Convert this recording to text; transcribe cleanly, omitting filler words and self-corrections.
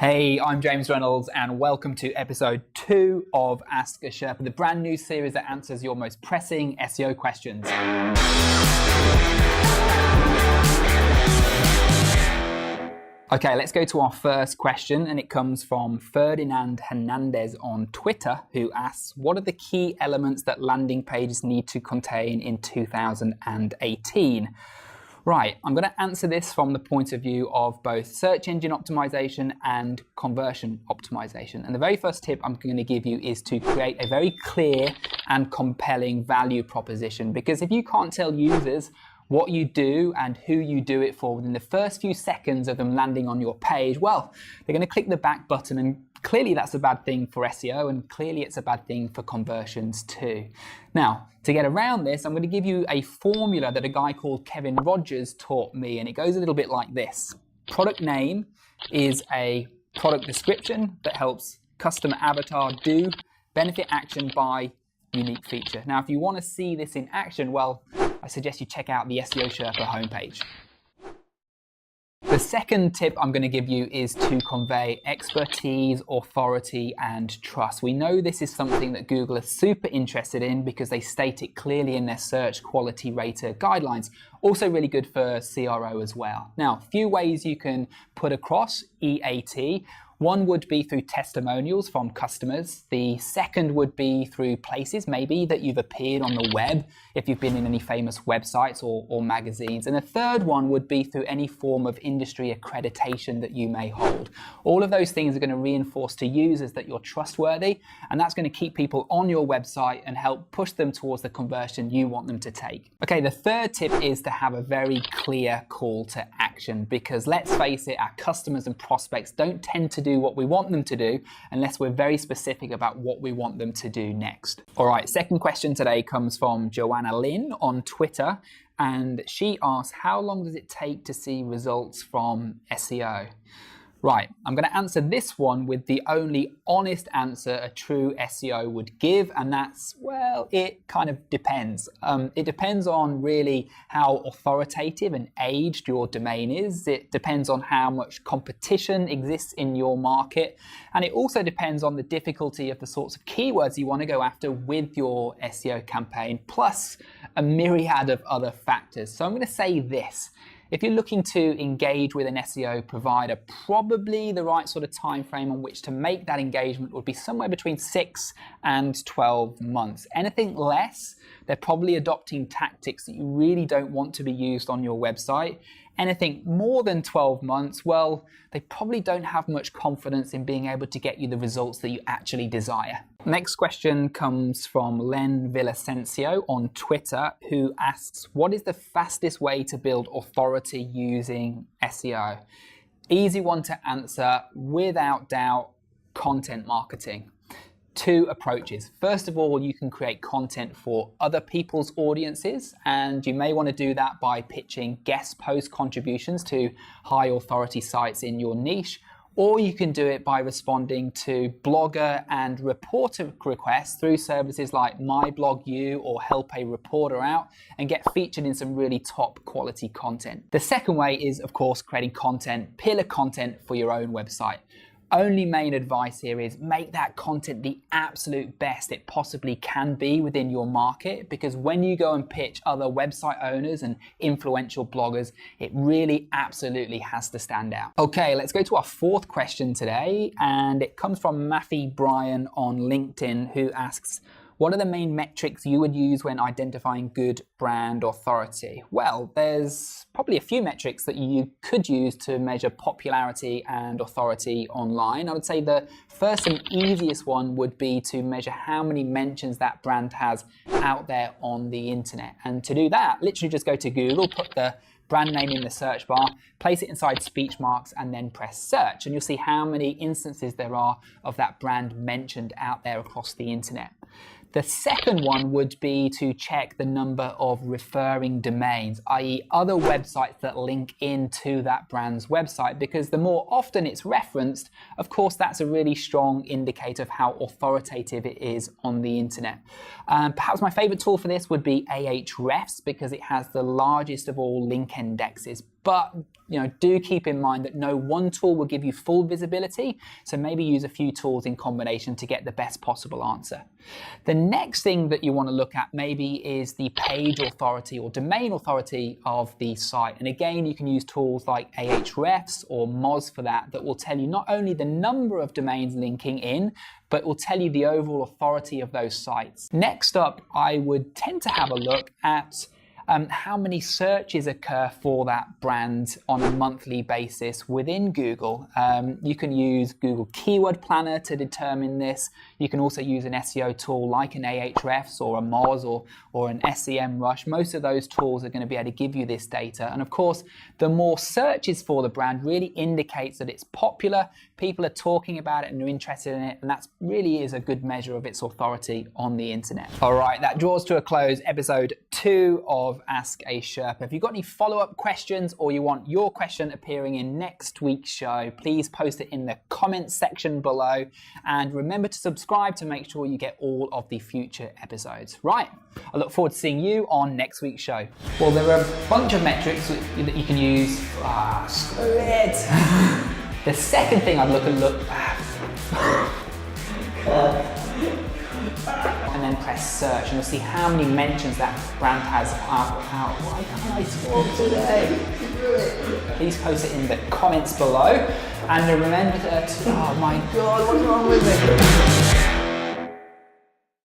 Hey, I'm James Reynolds and welcome to episode 2 of Ask A Sherpa, the brand new series that answers your most pressing SEO questions. Okay, let's go to our first question, and it comes from Ferdinand Hernandez on Twitter, who asks, what are the key elements that landing pages need to contain in 2018? Right, I'm going to answer this from the point of view of both search engine optimization and conversion optimization. And the very first tip I'm going to give you is to create a very clear and compelling value proposition. Because if you can't tell users what you do and who you do it for within the first few seconds of them landing on your page, well, they're going to click the back button, and clearly that's a bad thing for SEO, and clearly it's a bad thing for conversions too. Now, to get around this, I'm going to give you a formula that a guy called Kevin Rogers taught me, and it goes a little bit like this. Product name is a product description that helps customer avatar do benefit action by unique feature. Now, if you want to see this in action, well, I suggest you check out the SEO Sherpa homepage. The second tip I'm going to give you is to convey expertise, authority, and trust. We know this is something that Google is super interested in because they state it clearly in their search quality rater guidelines. Also really good for CRO as well. Now, a few ways you can put across E.A.T. One would be through testimonials from customers. The second would be through places maybe that you've appeared on the web, if you've been in any famous websites or magazines. And the third one would be through any form of industry accreditation that you may hold. All of those things are going to reinforce to users that you're trustworthy, and that's going to keep people on your website and help push them towards the conversion you want them to take. Okay, the third tip is to have a very clear call to action, because let's face it, our customers and prospects don't tend to do what we want them to do unless we're very specific about what we want them to do next. All right, second question today comes from Joanna Lynn on Twitter, and she asks, how long does it take to see results from SEO? Right, I'm going to answer this one with the only honest answer a true SEO would give, and that's, well, it kind of depends. It depends on really how authoritative and aged your domain is. It depends on how much competition exists in your market, and it also depends on the difficulty of the sorts of keywords you want to go after with your SEO campaign, plus a myriad of other factors. So I'm going to say this. If you're looking to engage with an SEO provider, probably the right sort of time frame on which to make that engagement would be somewhere between 6 and 12 months. Anything less, they're probably adopting tactics that you really don't want to be used on your website. Anything more than 12 months, well, they probably don't have much confidence in being able to get you the results that you actually desire. Next question comes from Len Villasencio on Twitter, who asks, what is the fastest way to build authority using SEO? Easy one to answer, without doubt, content marketing. Two approaches. First of all, you can create content for other people's audiences, and you may want to do that by pitching guest post contributions to high authority sites in your niche, or you can do it by responding to blogger and reporter requests through services like MyBlogU or Help a Reporter Out, and get featured in some really top quality content. The second way is, of course, creating content, pillar content for your own website. Only main advice here is make that content the absolute best it possibly can be within your market, because when you go and pitch other website owners and influential bloggers, it really absolutely has to stand out. Okay, let's go to our fourth question today, and it comes from Matthew Bryan on LinkedIn, who asks, what are the main metrics you would use when identifying good brand authority? Well, there's probably a few metrics that you could use to measure popularity and authority online. I would say the first and easiest one would be to measure how many mentions that brand has out there on the internet. And to do that, literally just go to Google, put the brand name in the search bar, place it inside speech marks, and then press search. And you'll see how many instances there are of that brand mentioned out there across the internet. The second one would be to check the number of referring domains, i.e. other websites that link into that brand's website, because the more often it's referenced, of course, that's a really strong indicator of how authoritative it is on the internet. Perhaps my favorite tool for this would be Ahrefs, because it has the largest of all link indexes. but do keep in mind that no one tool will give you full visibility, so maybe use a few tools in combination to get the best possible answer. The next thing that you want to look at maybe is the page authority or domain authority of the site. And again, you can use tools like Ahrefs or Moz for that will tell you not only the number of domains linking in, but will tell you the overall authority of those sites. Next up, I would tend to have a look at how many searches occur for that brand on a monthly basis within Google. You can use Google Keyword Planner to determine this. You can also use an SEO tool like an Ahrefs or a Moz or an SEMrush. Most of those tools are going to be able to give you this data. And of course, the more searches for the brand really indicates that it's popular, people are talking about it and are interested in it, and that really is a good measure of its authority on the internet. All right, that draws to a close episode 2 of Ask A Sherpa. If you've got any follow-up questions or you want your question appearing in next week's show, please post it in the comments section below, and remember to subscribe to make sure you get all of the future episodes. Right, I look forward to seeing you on next week's show. Well, there are a bunch of metrics that you can use. Screw it. The second thing I'd look at and then press search, and you'll see how many mentions that brand has. Why can't I talk today? Please post it in the comments below, and remember to, oh my god, what's wrong with me?